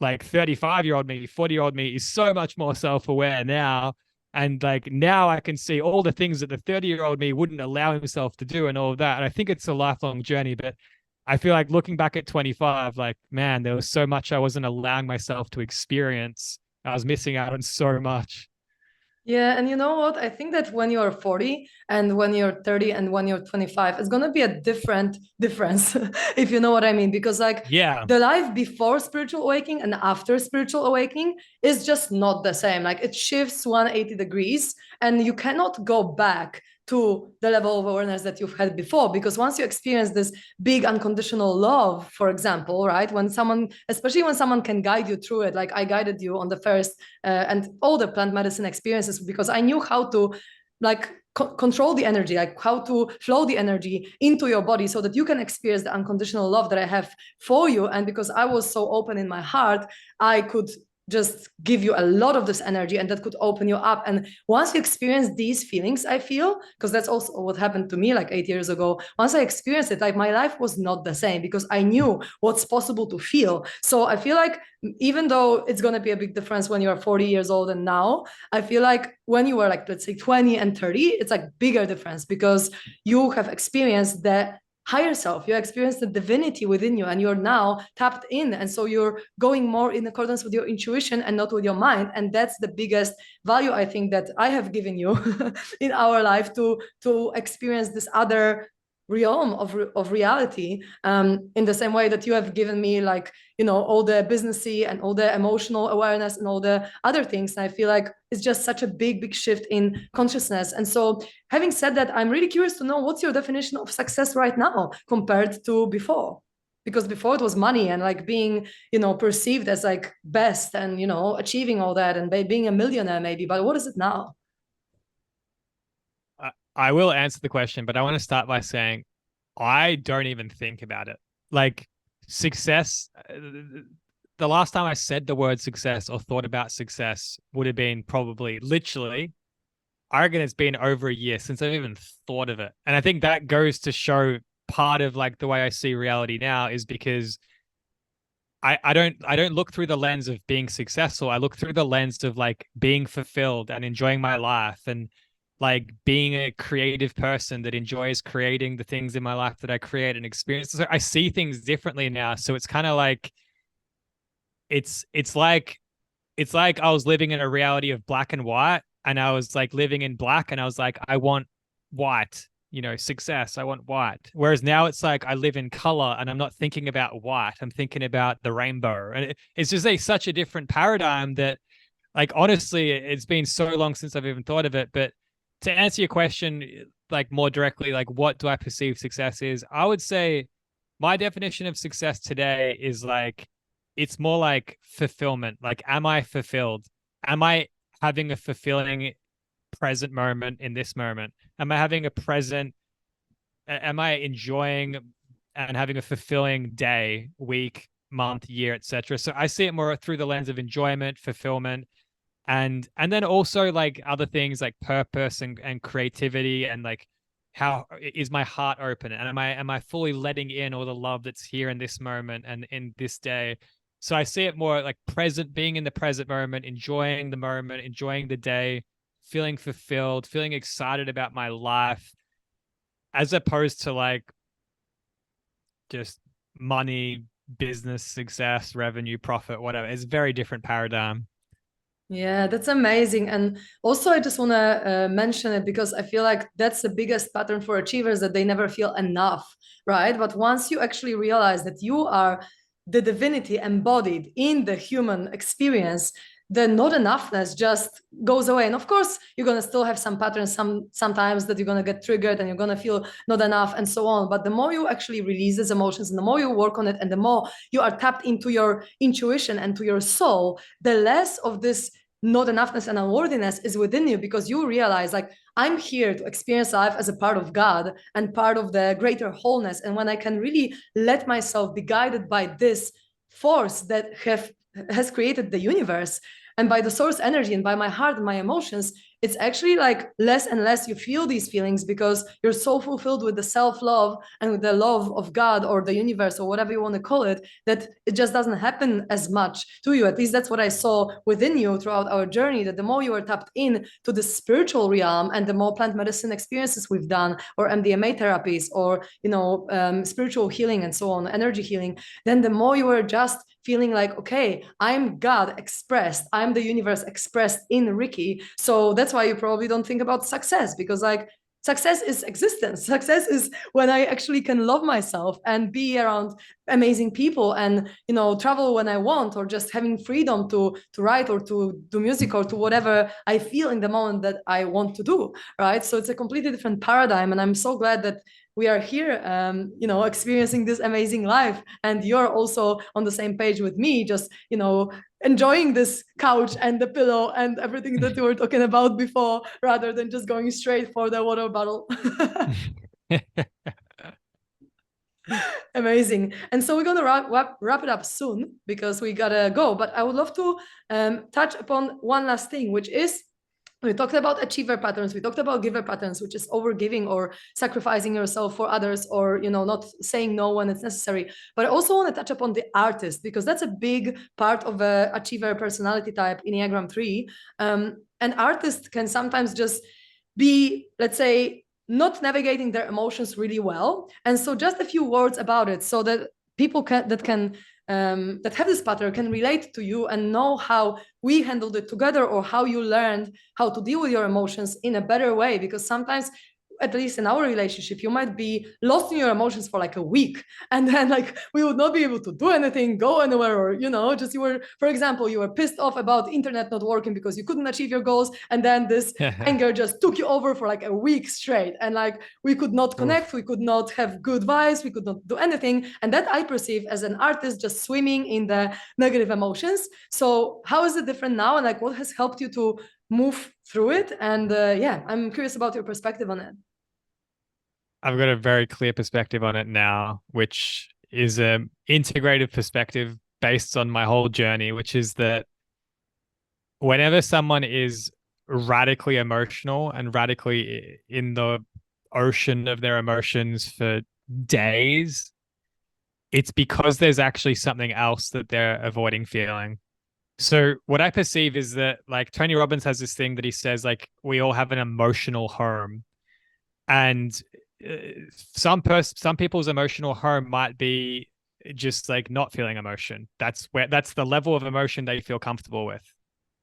like 35-year-old me, 40-year-old me is so much more self-aware now. And like now I can see all the things that the 30-year-old me wouldn't allow himself to do and all of that. And I think it's a lifelong journey, but I feel like looking back at 25, like, man, there was so much I wasn't allowing myself to experience. I was missing out on so much. Yeah, and you know what? I think that when you're 40 and when you're 30 and when you're 25, it's gonna be a different difference, if you know what I mean. Because like Yeah. the life before spiritual awakening and after spiritual awakening is just not the same. Like it shifts 180 degrees, and you cannot go back to the level of awareness that you've had before, because once you experience this big unconditional love, for example, right, when someone, especially when someone can guide you through it, like I guided you on the first and all the plant medicine experiences, because I knew how to like control the energy, like how to flow the energy into your body so that you can experience the unconditional love that I have for you. And because I was so open in my heart, I could just give you a lot of this energy, and that could open you up. And once you experience these feelings, I feel, because that's also what happened to me like 8 years ago, once I experienced it, like my life was not the same, because I knew what's possible to feel. So I feel like even though it's going to be a big difference when you're 40 years old and now, I feel like when you were like, let's say 20 and 30, it's like bigger difference, because you have experienced the higher self, you experience the divinity within you, and you're now tapped in, and so you're going more in accordance with your intuition and not with your mind. And that's the biggest value I think that I have given you in our life, to experience this other realm of reality, in the same way that you have given me, like, you know, all the businessy and all the emotional awareness and all the other things. And I feel like it's just such a big shift in consciousness. And so having said that, I'm really curious to know, what's your definition of success right now compared to before? Because before it was money and like being, perceived as like best and, achieving all that and being a millionaire maybe. But what is it now? I will answer the question, but I want to start by saying I don't even think about it. Like success, the last time I said the word success or thought about success would have been probably literally, I reckon it's been over a year since I've even thought of it. And I think that goes to show part of like the way I see reality now is because I don't look through the lens of being successful. I look through the lens of like being fulfilled and enjoying my life and like being a creative person that enjoys creating the things in my life that I create and experience. So I see things differently now. So it's kind of like it's like I was living in a reality of black and white, and I was like living in black, and I was like, I want white, success. I want white. Whereas now it's like I live in color, and I'm not thinking about white. I'm thinking about the rainbow, and it's just such a different paradigm that, like, honestly, it's been so long since I've even thought of it. But to answer your question, like more directly, like what do I perceive success is? I would say my definition of success today is like it's more like fulfillment. Like, am I fulfilled? Am I having a fulfilling present moment in this moment? Am I having a present? Am I enjoying and having a fulfilling day, week, month, year, etc.? So I see it more through the lens of enjoyment, fulfillment, and then also like other things like purpose and creativity and like how is my heart open and am I fully letting in all the love that's here in this moment and in this day. So I see it more like present, being in the present moment, enjoying the day, feeling fulfilled, feeling excited about my life, as opposed to like just money, business, success, revenue, profit, whatever. It's a very different paradigm. Yeah, that's amazing. And also, I just want to mention it because I feel like that's the biggest pattern for achievers, that they never feel enough, right? But once you actually realize that you are the divinity embodied in the human experience, the not enoughness just goes away. And of course, you're going to still have some patterns sometimes that you're going to get triggered and you're going to feel not enough and so on. But the more you actually release these emotions and the more you work on it and the more you are tapped into your intuition and to your soul, the less of this not enoughness and unworthiness is within you, because you realize like, I'm here to experience life as a part of God and part of the greater wholeness. And when I can really let myself be guided by this force that has created the universe, and by the source energy and by my heart and my emotions, it's actually like less and less you feel these feelings, because you're so fulfilled with the self-love and with the love of God or the universe or whatever you want to call it, that it just doesn't happen as much to you. At least that's what I saw within you throughout our journey, that the more you are tapped in to the spiritual realm and the more plant medicine experiences we've done, or MDMA therapies, or spiritual healing and so on, energy healing, then the more you are just feeling like, okay, I'm God expressed, I'm the universe expressed in Ricky. So that's why you probably don't think about success, because like success is existence. Success is when I actually can love myself and be around amazing people and travel when I want, or just having freedom to write or to do music or to whatever I feel in the moment that I want to do, right? So it's a completely different paradigm, and I'm so glad that we are here, experiencing this amazing life, and you're also on the same page with me, just enjoying this couch and the pillow and everything that we were talking about before, rather than just going straight for the water bottle. Amazing. And so we're going to wrap it up soon, because we gotta go, but I would love to touch upon one last thing, which is, we talked about achiever patterns, we talked about giver patterns, which is overgiving or sacrificing yourself for others, or not saying no when it's necessary. But I also want to touch upon the artist, because that's a big part of a achiever personality type, Enneagram 3. An artist can sometimes just be, let's say, not navigating their emotions really well. And so just a few words about it, so that people that have this pattern can relate to you and know how we handled it together, or how you learned how to deal with your emotions in a better way. Because sometimes at least in our relationship, you might be lost in your emotions for like a week, and then like we would not be able to do anything, go anywhere, or just you were, for example, you were pissed off about internet not working because you couldn't achieve your goals, and then this anger just took you over for like a week straight, and like we could not connect, we could not have good vibes, we could not do anything, and that I perceive as an artist just swimming in the negative emotions. So how is it different now, and like what has helped you to move through it? And yeah, I'm curious about your perspective on it. I've got a very clear perspective on it now, which is an integrated perspective based on my whole journey, which is that whenever someone is radically emotional and radically in the ocean of their emotions for days, it's because there's actually something else that they're avoiding feeling. So what I perceive is that like Tony Robbins has this thing that he says, like, we all have an emotional home. And some people's emotional home might be just like not feeling emotion. That's the level of emotion they feel comfortable with.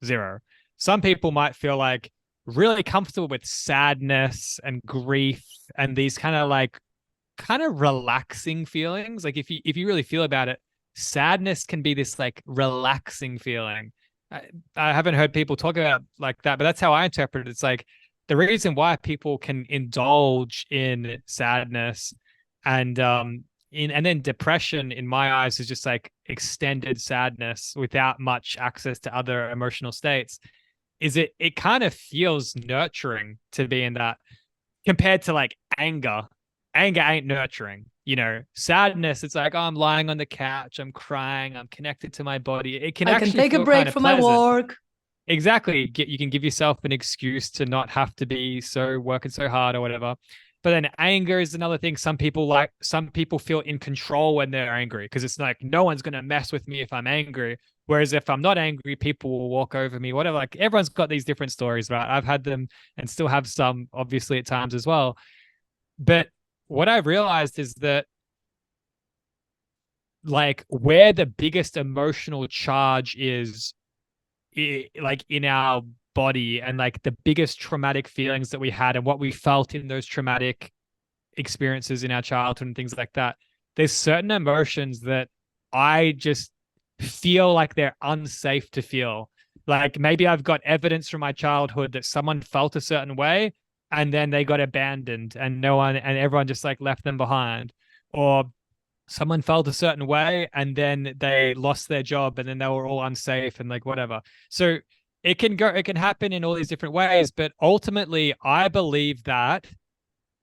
0. Some people might feel like really comfortable with sadness and grief and these kind of relaxing feelings. Like if you really feel about it, sadness can be this like relaxing feeling. I haven't heard people talk about like that, but that's how I interpret it. It's like the reason why people can indulge in sadness and and then depression, in my eyes, is just like extended sadness without much access to other emotional states. Is it kind of feels nurturing to be in that, compared to like anger. Anger ain't nurturing. Sadness, it's like, oh, I'm lying on the couch, I'm crying, I'm connected to my body. It can I actually can take a break from my work. Exactly. You can give yourself an excuse to not have to be working so hard or whatever. But then anger is another thing. Some people feel in control when they're angry because it's like, no one's going to mess with me if I'm angry. Whereas if I'm not angry, people will walk over me, whatever. Like everyone's got these different stories, right? I've had them and still have some, obviously, at times as well. But what I realized is that like where the biggest emotional charge is like in our body, and like the biggest traumatic feelings that we had and what we felt in those traumatic experiences in our childhood and things like that, there's certain emotions that I just feel like they're unsafe to feel. Like maybe I've got evidence from my childhood that someone felt a certain way and then they got abandoned and everyone just like left them behind, or someone felt a certain way and then they lost their job and then they were all unsafe and like whatever. So it can happen in all these different ways, but ultimately I believe that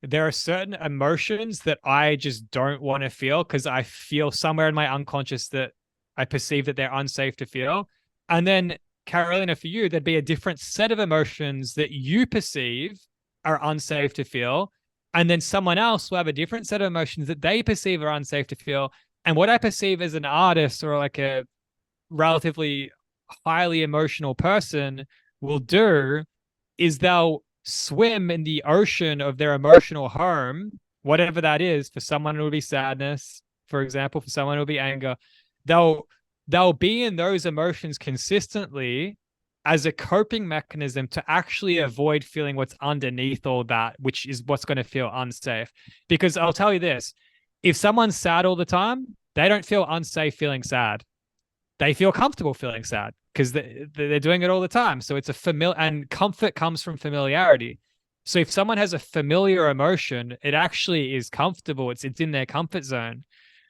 there are certain emotions that I just don't want to feel because I feel somewhere in my unconscious that I perceive that they're unsafe to feel. And then, Karolina, for you, there'd be a different set of emotions that you perceive are unsafe to feel. And then someone else will have a different set of emotions that they perceive are unsafe to feel. And what I perceive as an artist or like a relatively highly emotional person will do is they'll swim in the ocean of their emotional home, whatever that is. For someone, it will be sadness, for example. For someone, it will be anger. They'll be in those emotions consistently as a coping mechanism to actually avoid feeling what's underneath all that, which is what's going to feel unsafe. Because I'll tell you this, if someone's sad all the time, they don't feel unsafe feeling sad. They feel comfortable feeling sad because they're doing it all the time. So it's a familiar, and comfort comes from familiarity. So if someone has a familiar emotion, it actually is comfortable. It's in their comfort zone.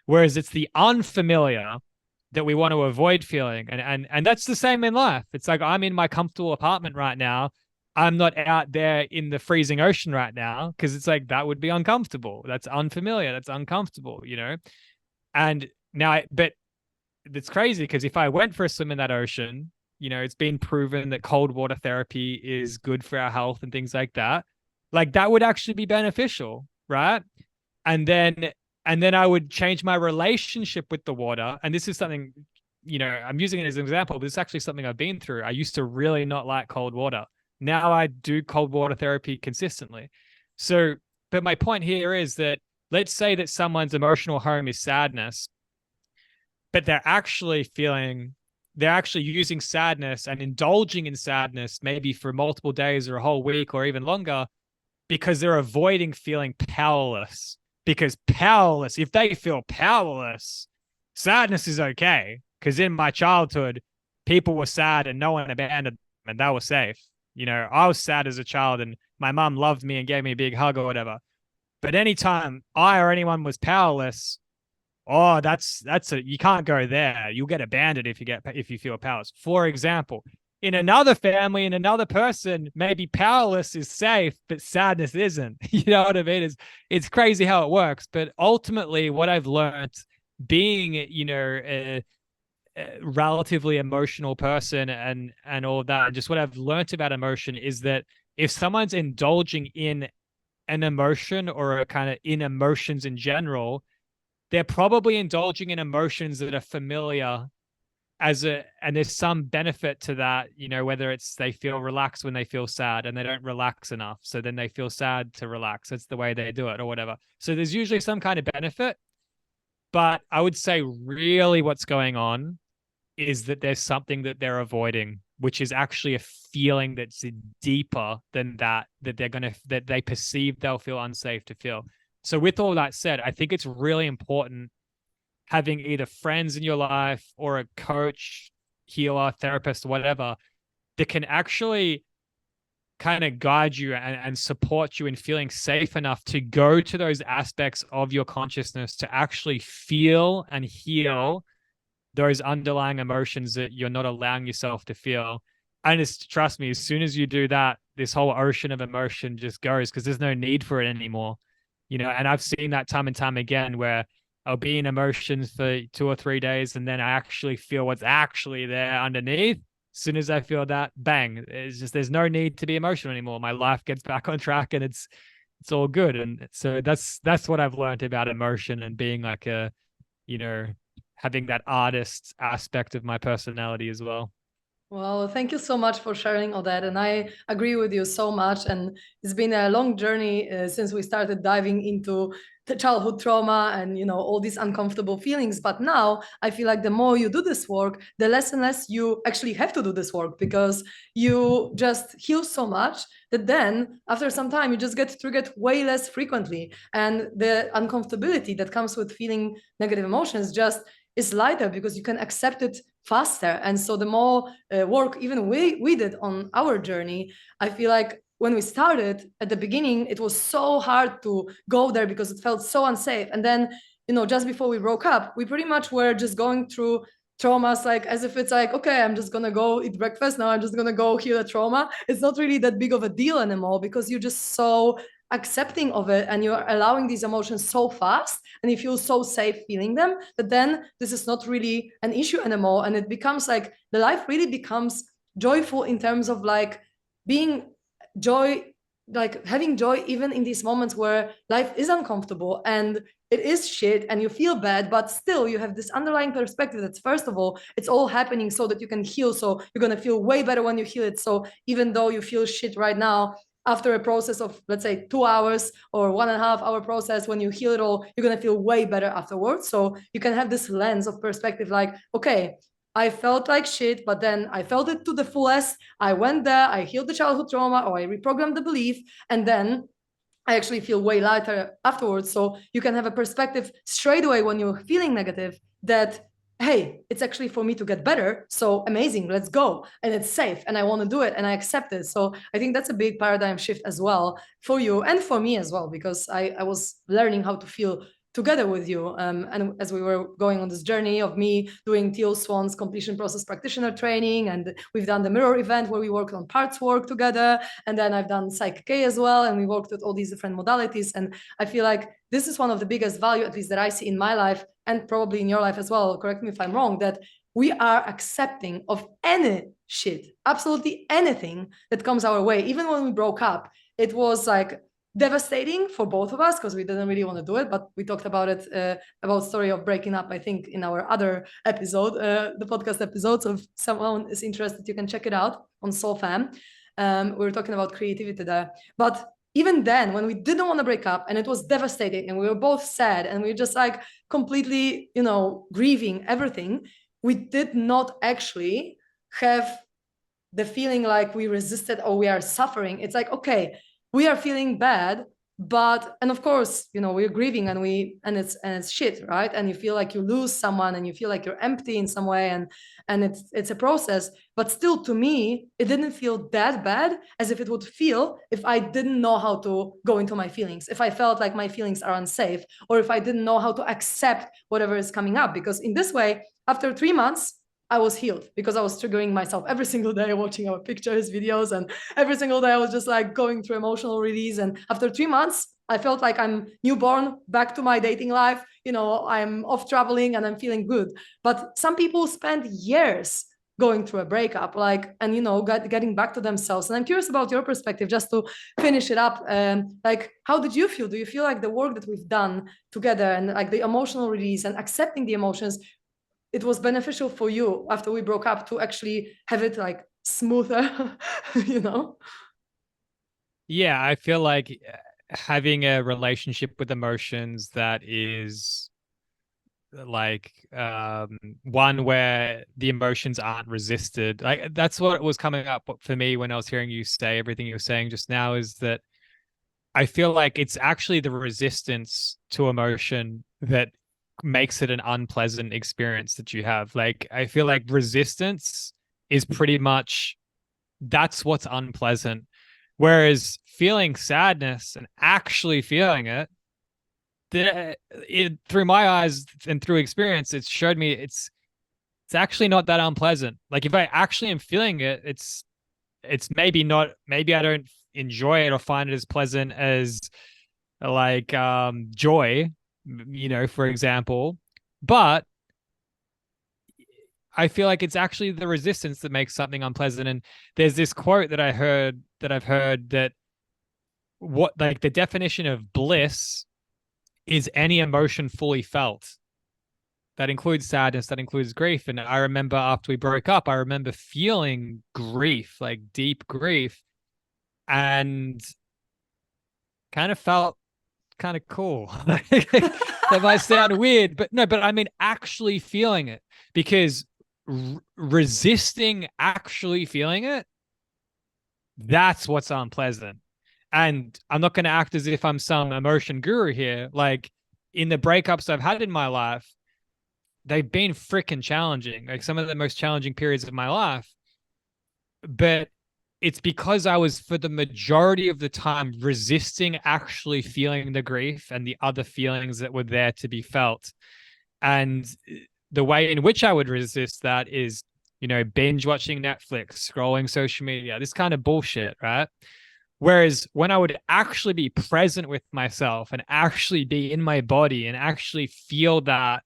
Whereas it's the unfamiliar that we want to avoid feeling. And that's the same in life. It's like, I'm in my comfortable apartment right now. I'm not out there in the freezing ocean right now because it's like, that would be uncomfortable. That's unfamiliar. That's uncomfortable, And now, but it's crazy because if I went for a swim in that ocean, it's been proven that cold water therapy is good for our health and things like that. Like that would actually be beneficial, right? And then I would change my relationship with the water. And this is something, I'm using it as an example, but it's actually something I've been through. I used to really not like cold water. Now I do cold water therapy consistently. So, but my point here is that let's say that someone's emotional home is sadness, but they're actually using sadness and indulging in sadness maybe for multiple days or a whole week or even longer. because they're avoiding feeling powerless. Because powerless, if they feel powerless, sadness is okay. Because in my childhood, people were sad and no one abandoned them and they were safe. You know, I was sad as a child and my mom loved me and gave me a big hug or whatever. But anytime I or anyone was powerless, oh, you can't go there. You'll get abandoned if you feel powerless. For example, in another family, in another person, maybe powerless is safe, but sadness isn't. You know what I mean? It's crazy how it works. But ultimately, what I've learned being, a relatively emotional person and all of that, and just what I've learned about emotion is that if someone's indulging in an emotion or a kind of in emotions in general, they're probably indulging in emotions that are familiar and there's some benefit to that, whether it's they feel relaxed when they feel sad and they don't relax enough. So then they feel sad to relax. It's the way they do it or whatever. So there's usually some kind of benefit. But I would say really what's going on is that there's something that they're avoiding, which is actually a feeling that's deeper than that that they perceive they'll feel unsafe to feel. So with all that said, I think it's really important having either friends in your life or a coach, healer, therapist, whatever, that can actually kind of guide you and support you in feeling safe enough to go to those aspects of your consciousness to actually feel and heal those underlying emotions that you're not allowing yourself to feel. And just trust me, as soon as you do that, this whole ocean of emotion just goes because there's no need for it anymore. And I've seen that time and time again where I'll be in emotions for 2 or 3 days and then I actually feel what's actually there underneath. As soon as I feel that, bang, it's just there's no need to be emotional anymore. My life gets back on track and it's all good. And so that's what I've learned about emotion and being like having that artist aspect of my personality as well. Well, thank you so much for sharing all that. And I agree with you so much. And it's been a long journey since we started diving into the childhood trauma and, all these uncomfortable feelings. But now I feel like the more you do this work, the less and less you actually have to do this work because you just heal so much that then after some time, you just get triggered way less frequently. And the uncomfortability that comes with feeling negative emotions just is lighter because you can accept it faster. And so the more work even we did on our journey, I feel like when we started at the beginning, it was so hard to go there because it felt so unsafe. And then, just before we broke up, we pretty much were just going through traumas like as if it's like, okay, I'm just gonna go eat breakfast now, I'm just gonna go heal a trauma. It's not really that big of a deal anymore because you're just so accepting of it and you're allowing these emotions so fast and you feel so safe feeling them that then this is not really an issue anymore. And it becomes like the life really becomes joyful in terms of like being joy, like having joy even in these moments where life is uncomfortable and it is shit and you feel bad, but still you have this underlying perspective that's first of all, it's all happening so that you can heal. So you're going to feel way better when you heal it. So even though you feel shit right now, after a process of, let's say, 2 hours or 1.5 hour process, when you heal it all, you're going to feel way better afterwards. So you can have this lens of perspective like, okay, I felt like shit, but then I felt it to the fullest. I went there, I healed the childhood trauma, or I reprogrammed the belief, and then I actually feel way lighter afterwards. So you can have a perspective straight away when you're feeling negative that, hey, it's actually for me to get better. So amazing, let's go. And it's safe and I want to do it and I accept it. So I think that's a big paradigm shift as well for you and for me as well, because I was learning how to feel together with you. And as we were going on this journey of me doing Teal Swan's completion process practitioner training, and we've done the mirror event where we worked on parts work together. And then I've done Psych K as well. And we worked with all these different modalities. And I feel like this is one of the biggest value, at least that I see in my life and probably in your life as well. Correct me if I'm wrong, that we are accepting of any shit, absolutely anything that comes our way. Even when we broke up, it was like devastating for both of us because we didn't really want to do it, but we talked about it, about story of breaking up, I think, in our other episode, the podcast episode. So if someone is interested, you can check it out on SoulFam. We were talking about creativity there. But even then, when we didn't want to break up and it was devastating and we were both sad and we were just like completely, grieving everything, we did not actually have the feeling like we resisted or we are suffering. It's like, okay, we are feeling bad, but and of course, you know, we're grieving and it's shit, right? And you feel like you lose someone and you feel like you're empty in some way, and it's a process. But still, to me, it didn't feel that bad as if it would feel if I didn't know how to go into my feelings, if I felt like my feelings are unsafe, or if I didn't know how to accept whatever is coming up. Because in this way, after 3 months, I was healed, because I was triggering myself every single day, watching our pictures, videos, and every single day I was just like going through emotional release. And after 3 months, I felt like I'm newborn, back to my dating life. You know, I'm off traveling and I'm feeling good. But some people spend years going through a breakup, like, and you know, getting back to themselves. And I'm curious about your perspective, just to finish it up. Like, how did you feel? Do you feel like the work that we've done together and like the emotional release and accepting the emotions, it was beneficial for you after we broke up to actually have it like smoother, you know? Yeah, I feel like having a relationship with emotions that is like one where the emotions aren't resisted. Like that's what was coming up for me when I was hearing you say everything you were saying just now, is that I feel like it's actually the resistance to emotion that makes it an unpleasant experience that you have. Like I feel like resistance is pretty much that's what's unpleasant. Whereas feeling sadness and actually feeling through my eyes and through experience, it showed me it's actually not that unpleasant. Like if I actually am feeling it, it's maybe not, maybe I don't enjoy it or find it as pleasant as like joy, you know, for example. But I feel like it's actually the resistance that makes something unpleasant. And there's this quote that I've heard that what like the definition of bliss is any emotion fully felt. That includes sadness, that includes grief. And I remember after we broke up, I remember feeling grief, like deep grief, and kind of felt kind of cool. That might sound weird, but no, but I mean actually feeling it, because resisting actually feeling it, that's what's unpleasant. And I'm not going to act as if I'm some emotion guru here. Like in the breakups I've had in my life, they've been freaking challenging, like some of the most challenging periods of my life. But it's because I was, for the majority of the time, resisting actually feeling the grief and the other feelings that were there to be felt. And the way in which I would resist that is, you know, binge watching Netflix, scrolling social media, this kind of bullshit, right? Whereas when I would actually be present with myself and actually be in my body and actually feel that,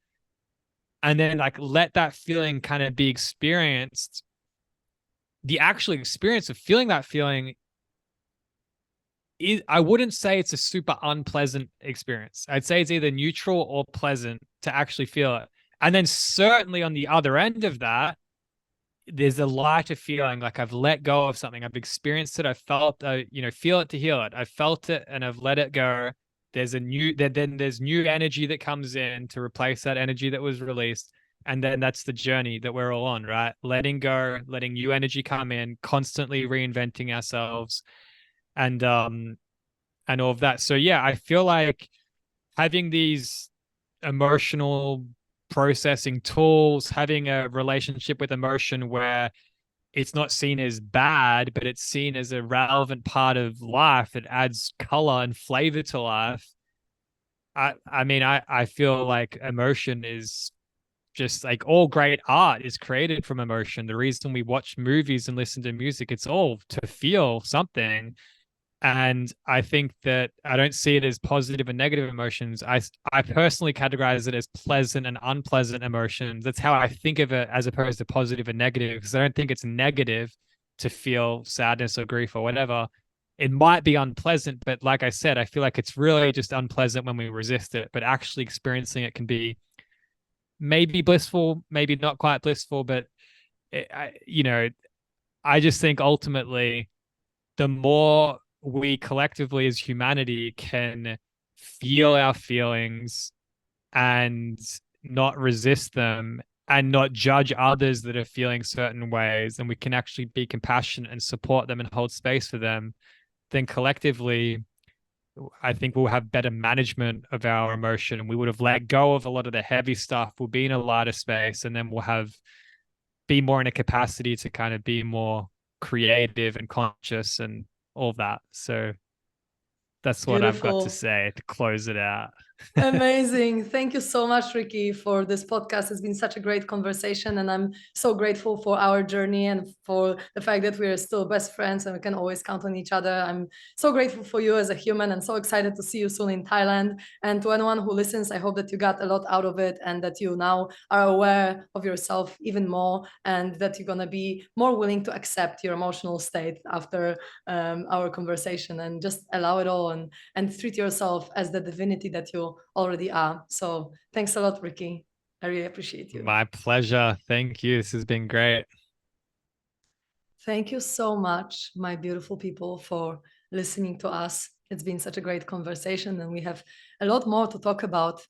and then like let that feeling kind of be experienced, the actual experience of feeling that feeling is, I wouldn't say it's a super unpleasant experience. I'd say it's either neutral or pleasant to actually feel it. And then certainly on the other end of that, there's a lighter feeling, like I've let go of something. I've experienced it. I felt, you know, feel it to heal it. I felt it and I've let it go. Then there's new energy that comes in to replace that energy that was released. And then that's the journey that we're all on, right? Letting go, letting new energy come in, constantly reinventing ourselves, and all of that. So yeah, I feel like having these emotional processing tools, having a relationship with emotion where it's not seen as bad, but it's seen as a relevant part of life that adds color and flavor to life. I mean, I feel like emotion is just like all great art is created from emotion. The reason we watch movies and listen to music, it's all to feel something. And I think that I don't see it as positive and negative emotions. I personally categorize it as pleasant and unpleasant emotions. That's how I think of it, as opposed to positive and negative, because I don't think it's negative to feel sadness or grief or whatever. It might be unpleasant, but like I said, I feel like it's really just unpleasant when we resist it. But actually experiencing it can be maybe blissful, maybe not quite blissful. But you know, I just think ultimately, the more we collectively as humanity can feel our feelings and not resist them and not judge others that are feeling certain ways, and we can actually be compassionate and support them and hold space for them, then collectively, I think we'll have better management of our emotion, and we would have let go of a lot of the heavy stuff. We'll be in a lighter space, and then we'll be more in a capacity to kind of be more creative and conscious and all that. So that's what I've got to Beautiful. say to close it out. Amazing. Thank you so much, Ricky, for this podcast. It's been such a great conversation, and I'm so grateful for our journey and for the fact that we're still best friends and we can always count on each other. I'm so grateful for you as a human and so excited to see you soon in Thailand. And to anyone who listens, I hope that you got a lot out of it and that you now are aware of yourself even more, and that you're going to be more willing to accept your emotional state after our conversation, and just allow it all, and treat yourself as the divinity that you already are. So thanks a lot, Ricky. I really appreciate you. My pleasure. Thank you. This has been great. Thank you so much, my beautiful people, for listening to us. It's been such a great conversation, and we have a lot more to talk about.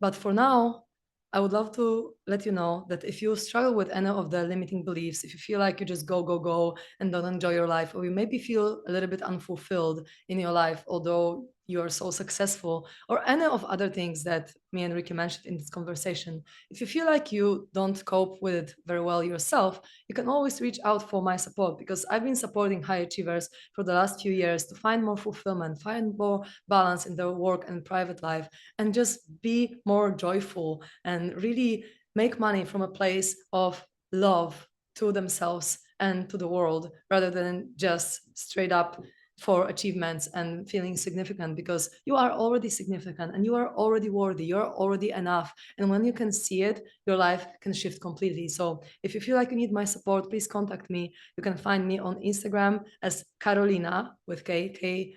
But for now, I would love to let you know that if you struggle with any of the limiting beliefs, if you feel like you just go, go, go and don't enjoy your life, or you maybe feel a little bit unfulfilled in your life, although you are so successful, or any of other things that me and Ricky mentioned in this conversation, if you feel like you don't cope with it very well yourself, you can always reach out for my support, because I've been supporting high achievers for the last few years to find more fulfillment, find more balance in their work and private life, and just be more joyful and really make money from a place of love to themselves and to the world, rather than just straight up for achievements and feeling significant, because you are already significant and you are already worthy, you're already enough. And when you can see it, your life can shift completely. So if you feel like you need my support, please contact me. You can find me on Instagram as Karolina with Karolina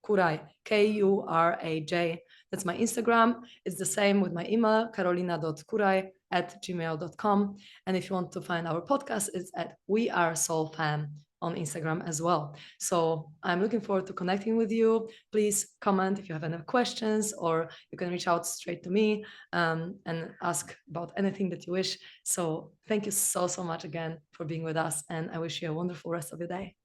.Kuraj, Kuraj. That's my Instagram. It's the same with my email, karolina.kuraj@gmail.com. And if you want to find our podcast, it's at We Are SoulFam on Instagram as well. So I'm looking forward to connecting with you. Please comment if you have any questions, or you can reach out straight to me and ask about anything that you wish. So thank you so, so much again for being with us. And I wish you a wonderful rest of your day.